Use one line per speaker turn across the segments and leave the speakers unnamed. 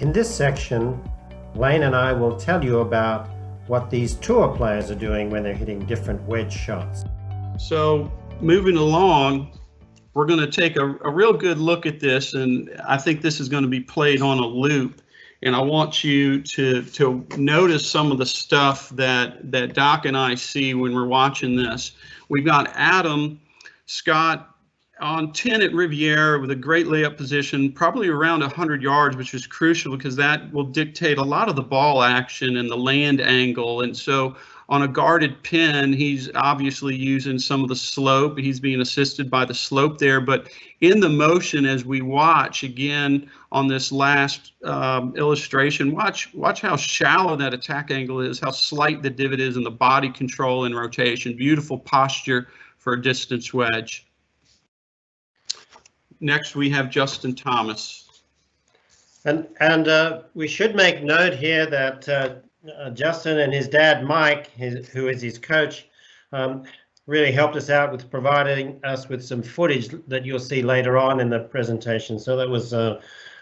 In this section, Layne and I will tell you about what these tour players are doing when they're hitting different wedge shots.
So moving along, we're going to take a real good look at this, and I think this is going to be played on a loop. And I want you to notice some of the stuff that Doc and I see when we're watching this. We've got Adam Scott on 10 at Riviera with a great layup position, probably around 100 yards, which is crucial because that will dictate a lot of the ball action and the land angle. And so on a guarded pin, he's obviously using some of the slope. He's being assisted by the slope there. But in the motion, as we watch again on this last illustration, watch how shallow that attack angle is, how slight the divot is, and the body control and rotation. Beautiful posture for a distance wedge. Next, we have Justin Thomas.
And we should make note here that Justin and his dad, Mike, who is his coach, really helped us out with providing us with some footage that you'll see later on in the presentation. So that was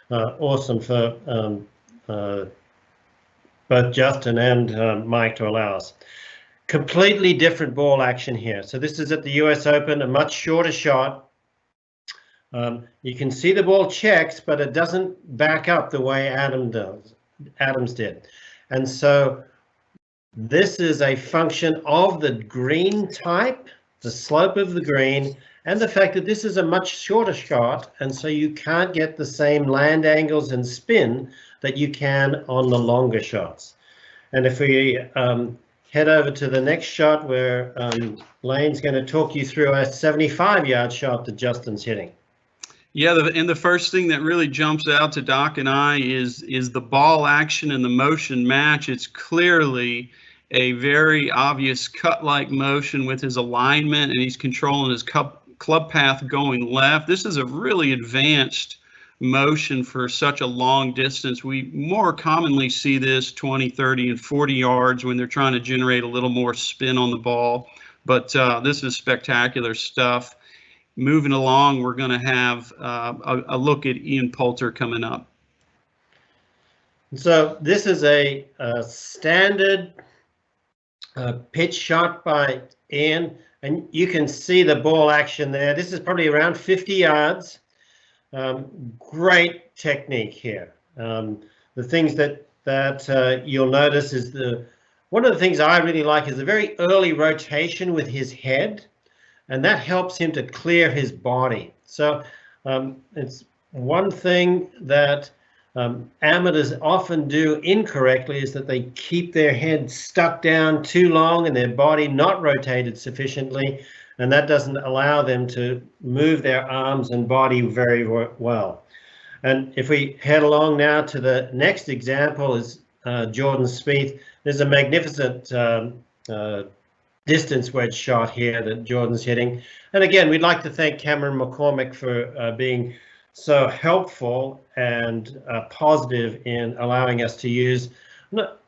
awesome for both Justin and Mike to allow us. Completely different ball action here. So this is at the US Open, a much shorter shot. You can see the ball checks, but it doesn't back up the way Adams did. And so this is a function of the green type, the slope of the green, and the fact that this is a much shorter shot, and so you can't get the same land angles and spin that you can on the longer shots. And if we head over to the next shot where Layne's going to talk you through a 75-yard shot that Justin's hitting.
Yeah, and the first thing that really jumps out to Doc and I is the ball action and the motion match. It's clearly a very obvious cut-like motion with his alignment, and he's controlling his club path going left. This is a really advanced motion for such a long distance. We more commonly see this 20, 30, and 40 yards when they're trying to generate a little more spin on the ball. But this is spectacular stuff. Moving along, we're going to have a look at Ian Poulter coming up.
So this is a standard pitch shot by Ian, and you can see the ball action there. This is probably around 50 yards. Great technique here. The things that you'll notice is one of the things I really like is the very early rotation with his head. And that helps him to clear his body. So it's one thing that amateurs often do incorrectly is that they keep their head stuck down too long and their body not rotated sufficiently, and that doesn't allow them to move their arms and body very well. And if we head along now to the next example is Jordan Spieth. There's a magnificent distance wedge shot here that Jordan's hitting. And again, we'd like to thank Cameron McCormick for being so helpful and positive in allowing us to use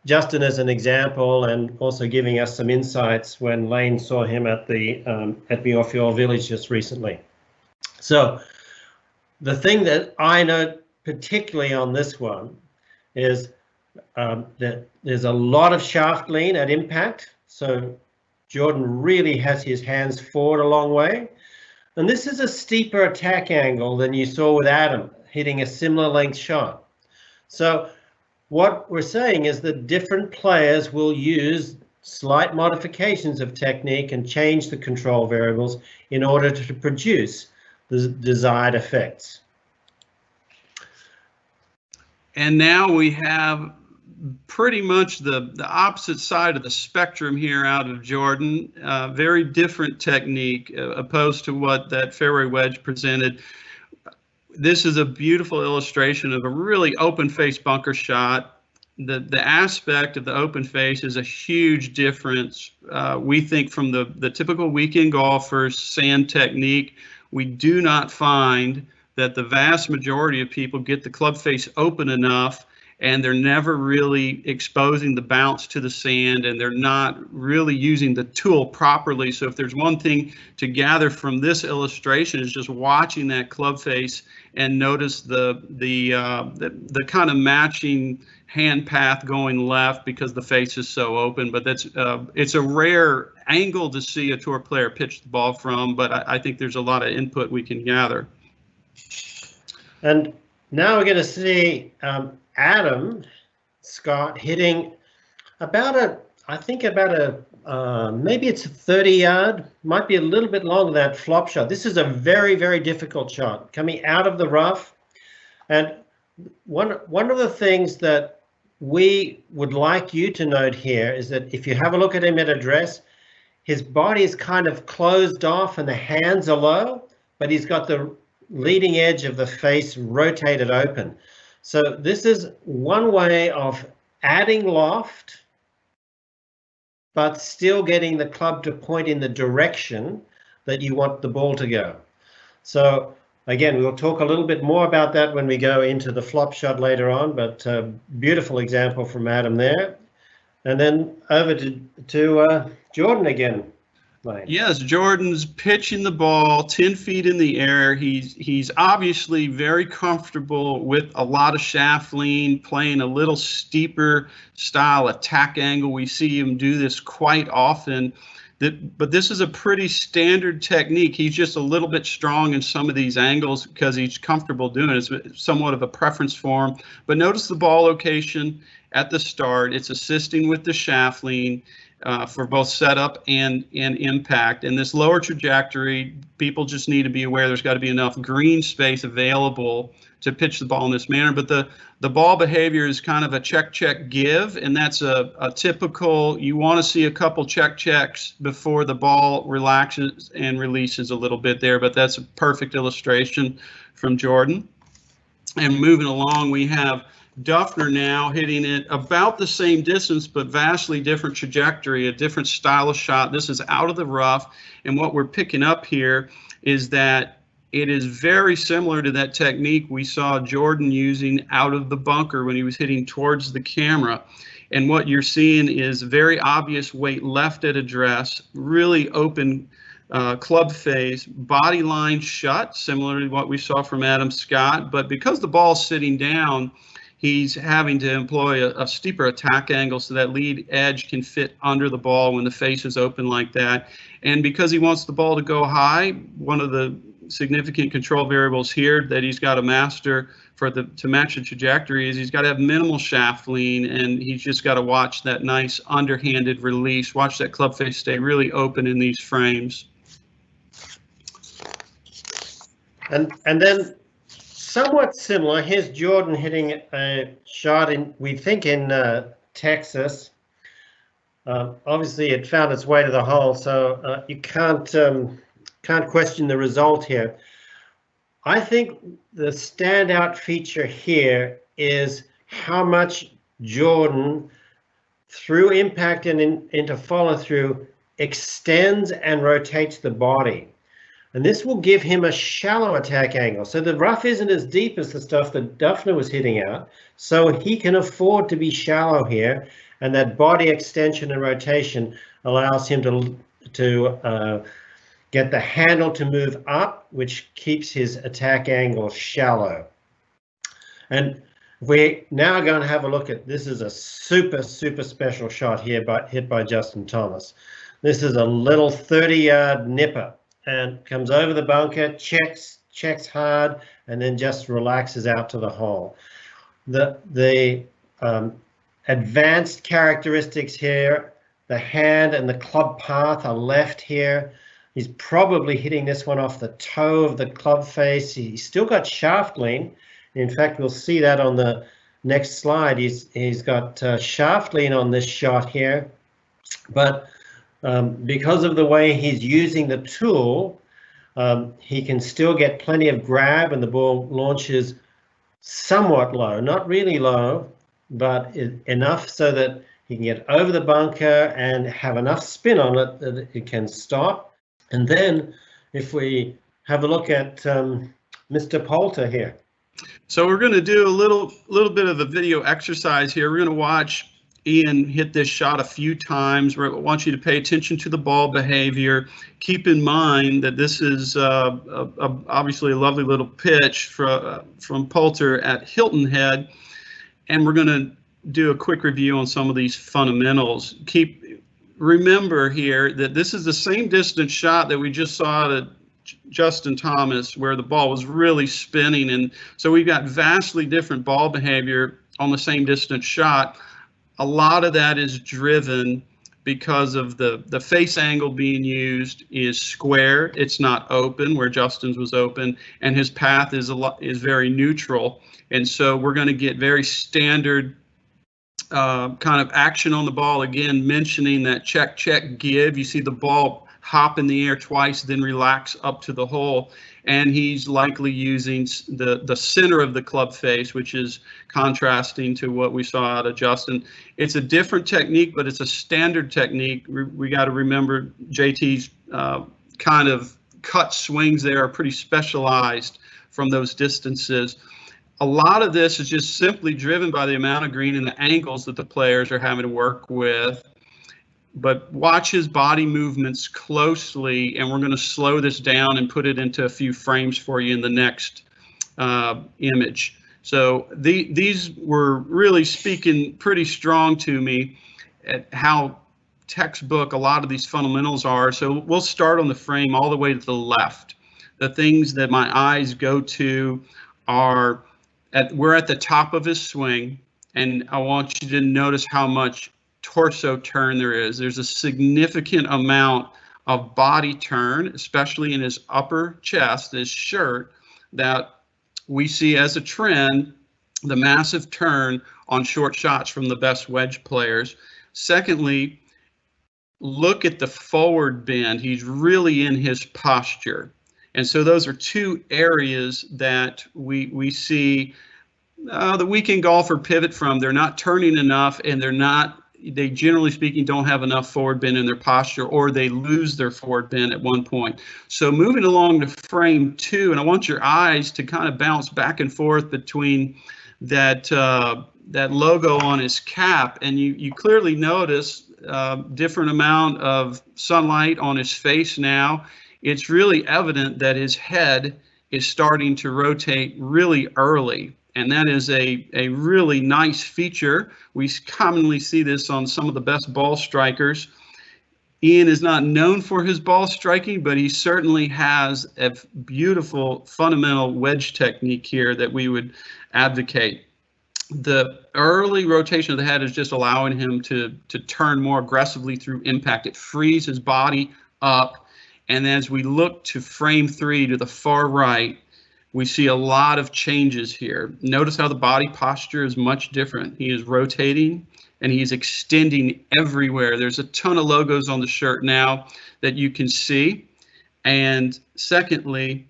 Justin as an example, and also giving us some insights when Layne saw him at the Muirfield Village just recently. So the thing that I know particularly on this one is that there's a lot of shaft lean at impact. So Jordan really has his hands forward a long way. And this is a steeper attack angle than you saw with Adam hitting a similar length shot. So what we're saying is that different players will use slight modifications of technique and change the control variables in order to produce the desired effects.
And now we have pretty much the opposite side of the spectrum here out of Jordan. Very different technique opposed to what that fairway wedge presented. This is a beautiful illustration of a really open face bunker shot. The aspect of the open face is a huge difference. We think from the typical weekend golfer's sand technique, we do not find that the vast majority of people get the club face open enough and they're never really exposing the bounce to the sand, and they're not really using the tool properly. So if there's one thing to gather from this illustration is just watching that club face and notice the kind of matching hand path going left because the face is so open. But that's it's a rare angle to see a tour player pitch the ball from, but I think there's a lot of input we can gather.
And now we're going to see Adam Scott hitting about maybe it's a 30-yard, might be a little bit longer than that flop shot. This is a very, very difficult shot coming out of the rough. And one of the things that we would like you to note here is that if you have a look at him at address, his body is kind of closed off and the hands are low, but he's got the leading edge of the face rotated open. So this is one way of adding loft, but still getting the club to point in the direction that you want the ball to go. So again, we'll talk a little bit more about that when we go into the flop shot later on, but beautiful example from Adam there. And then over to Jordan again. Layne.
Yes, Jordan's pitching the ball 10 feet in the air. He's obviously very comfortable with a lot of shaft lean, playing a little steeper style attack angle. We see him do this quite often. But this is a pretty standard technique. He's just a little bit strong in some of these angles because he's comfortable doing it. It's somewhat of a preference for him. But notice the ball location at the start. It's assisting with the shaft lean for both setup and impact. And this lower trajectory, people just need to be aware there's got to be enough green space available to pitch the ball in this manner. But the ball behavior is kind of a check, give, and that's a typical, you want to see a couple checks before the ball relaxes and releases a little bit there, but that's a perfect illustration from Jordan. And moving along, we have Duffner now hitting it about the same distance, but vastly different trajectory, a different style of shot. This is out of the rough, and what we're picking up here is that it is very similar to that technique we saw Jordan using out of the bunker when he was hitting towards the camera. And what you're seeing is very obvious weight left at address, really open club face, body line shut, similar to what we saw from Adam Scott. But because the ball's sitting down, he's having to employ a steeper attack angle so that lead edge can fit under the ball when the face is open like that. And because he wants the ball to go high, one of the significant control variables here that he's got to master to match the trajectory is he's got to have minimal shaft lean, and he's just got to watch that nice underhanded release, watch that club face stay really open in these frames.
And then somewhat similar, here's Jordan hitting a shot we think in Texas. Obviously it found its way to the hole, so you can't question the result here. I think the standout feature here is how much Jordan, through impact and into follow through, extends and rotates the body. And this will give him a shallow attack angle. So the rough isn't as deep as the stuff that Duffner was hitting out. So he can afford to be shallow here. And that body extension and rotation allows him to get the handle to move up, which keeps his attack angle shallow. And we're now going to have a look at, this is a super special shot here, hit by Justin Thomas. This is a little 30-yard nipper and comes over the bunker, checks hard, and then just relaxes out to the hole. The advanced characteristics here, the hand and the club path are left here. He's probably hitting this one off the toe of the club face. He's still got shaft lean. In fact, we'll see that on the next slide. He's got shaft lean on this shot here, but because of the way he's using the tool, he can still get plenty of grab, and the ball launches somewhat low, not really low, but enough so that he can get over the bunker and have enough spin on it that it can stop. And then if we have a look at Mr. Poulter here.
So we're going to do a little bit of a video exercise here. We're going to watch Ian hit this shot a few times. We want you to pay attention to the ball behavior. Keep in mind that this is obviously a lovely little pitch from Poulter at Hilton Head, and we're going to do a quick review on some of these fundamentals. Remember here that this is the same distance shot that we just saw at Justin Thomas, where the ball was really spinning, and so we've got vastly different ball behavior on the same distance shot. A lot of that is driven because of the face angle being used is square. It's not open where Justin's was open, and his path is very neutral, and so we're going to get very standard kind of action on the ball. Again, mentioning that check, check, give. You see the ball hop in the air twice, then relax up to the hole. And he's likely using the center of the club face, which is contrasting to what we saw out of Justin. It's a different technique, but it's a standard technique. We got to remember JT's kind of cut swings there are pretty specialized from those distances. A lot of this is just simply driven by the amount of green and the angles that the players are having to work with. But watch his body movements closely, and we're going to slow this down and put it into a few frames for you in the next image. So these were really speaking pretty strong to me at how textbook a lot of these fundamentals are. So we'll start on the frame all the way to the left. The things that my eyes go to are we're at the top of his swing, and I want you to notice how much torso turn there is. There's a significant amount of body turn, especially in his upper chest, his shirt, that we see as a trend, the massive turn on short shots from the best wedge players. Secondly, look at the forward bend. He's really in his posture. And so those are two areas that we see the weekend golfer pivot from. They're not turning enough, and they generally speaking don't have enough forward bend in their posture, or they lose their forward bend at one point. So moving along to frame 2, and I want your eyes to kind of bounce back and forth between that logo on his cap, and you clearly notice different amount of sunlight on his face now. It's really evident that his head is starting to rotate really early. And that is a really nice feature. We commonly see this on some of the best ball strikers. Ian is not known for his ball striking, but he certainly has a beautiful fundamental wedge technique here that we would advocate. The early rotation of the head is just allowing him to turn more aggressively through impact. It frees his body up. And as we look to frame 3 to the far right, we see a lot of changes here. Notice how the body posture is much different. He is rotating and he's extending everywhere. There's a ton of logos on the shirt now that you can see. And secondly,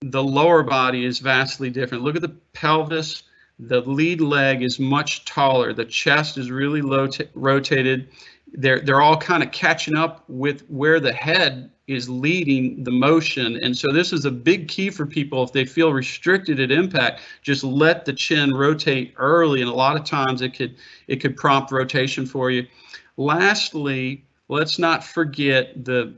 the lower body is vastly different. Look at the pelvis. The lead leg is much taller. The chest is really rotated. They're all kind of catching up with where the head is leading the motion. And so this is a big key for people. If they feel restricted at impact, just let the chin rotate early, and a lot of times it could prompt rotation for you. Lastly, let's not forget the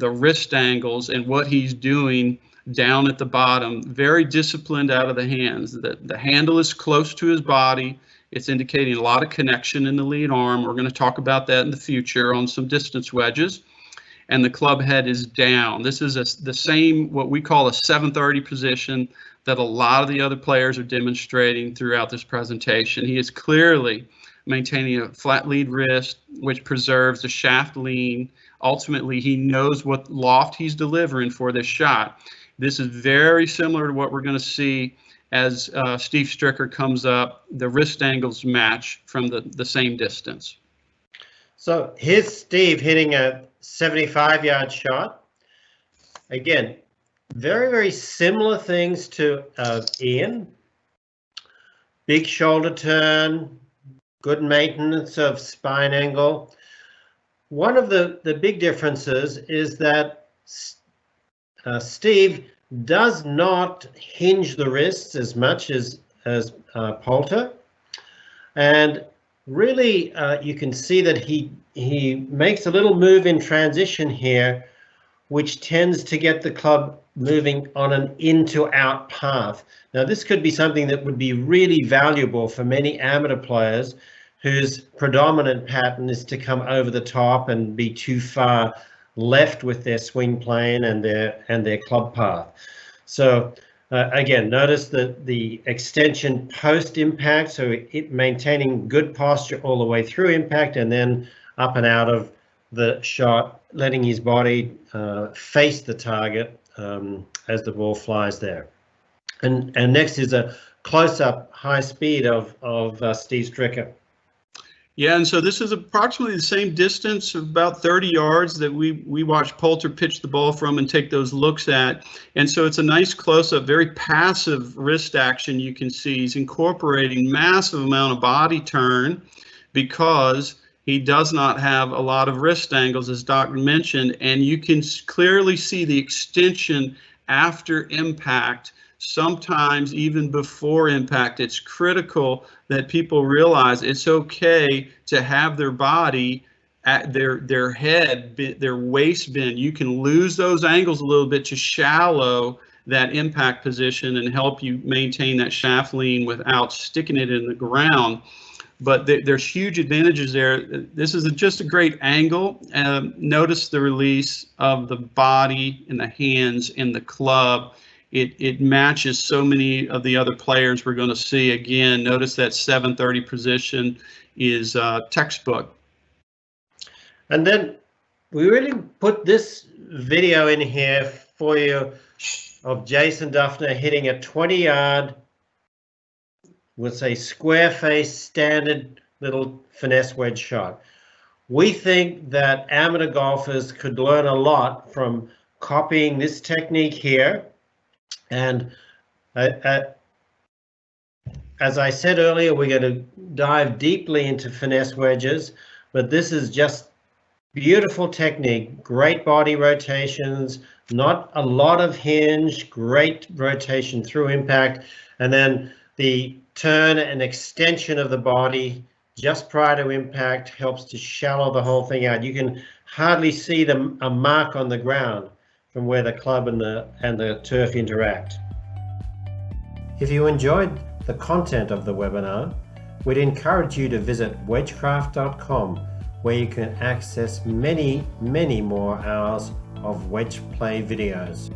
wrist angles and what he's doing down at the bottom. Very disciplined out of the hands. The handle is close to his body. It's indicating a lot of connection in the lead arm. We're going to talk about that in the future on some distance wedges. And the club head is down. This is the same, what we call a 730 position that a lot of the other players are demonstrating throughout this presentation. He is clearly maintaining a flat lead wrist, which preserves the shaft lean. Ultimately, he knows what loft he's delivering for this shot. This is very similar to what we're going to see as Steve Stricker comes up. The wrist angles match from the same distance.
So here's Steve hitting a 75-yard shot. Again, very, very similar things to Ian. Big shoulder turn, good maintenance of spine angle. One of the big differences is that Steve does not hinge the wrists as much as Poulter, and really you can see that he makes a little move in transition here, which tends to get the club moving on an in to out path. Now this could be something that would be really valuable for many amateur players whose predominant pattern is to come over the top and be too far left with their swing plane and their club path. So again, notice that the extension post impact, so it maintaining good posture all the way through impact, and then up and out of the shot, letting his body face the target as the ball flies there. And next is a close-up high speed of Steve Stricker.
Yeah, and so this is approximately the same distance, about 30 yards, that we watched Poulter pitch the ball from and take those looks at. And so it's a nice close-up, very passive wrist action. You can see he's incorporating massive amount of body turn because he does not have a lot of wrist angles, as Doc mentioned, and you can clearly see the extension after impact. Sometimes even before impact. It's critical that people realize it's okay to have their body at their head, their waist bend. You can lose those angles a little bit to shallow that impact position and help you maintain that shaft lean without sticking it in the ground. But there's huge advantages there. This is just a great angle. Notice the release of the body and the hands and the club. It matches so many of the other players we're going to see. Again, notice that 730 position is textbook.
And then we really put this video in here for you of Jason Duffner hitting a 20-yard, we'll say square face standard little finesse wedge shot. We think that amateur golfers could learn a lot from copying this technique here. And as I said earlier, we're going to dive deeply into finesse wedges, but this is just beautiful technique, great body rotations, not a lot of hinge, great rotation through impact, and then the turn and extension of the body just prior to impact helps to shallow the whole thing out. You can hardly see a mark on the ground from where the club and the turf interact. If you enjoyed the content of the webinar, we'd encourage you to visit WedgeCraft.com, where you can access many more hours of wedge play videos.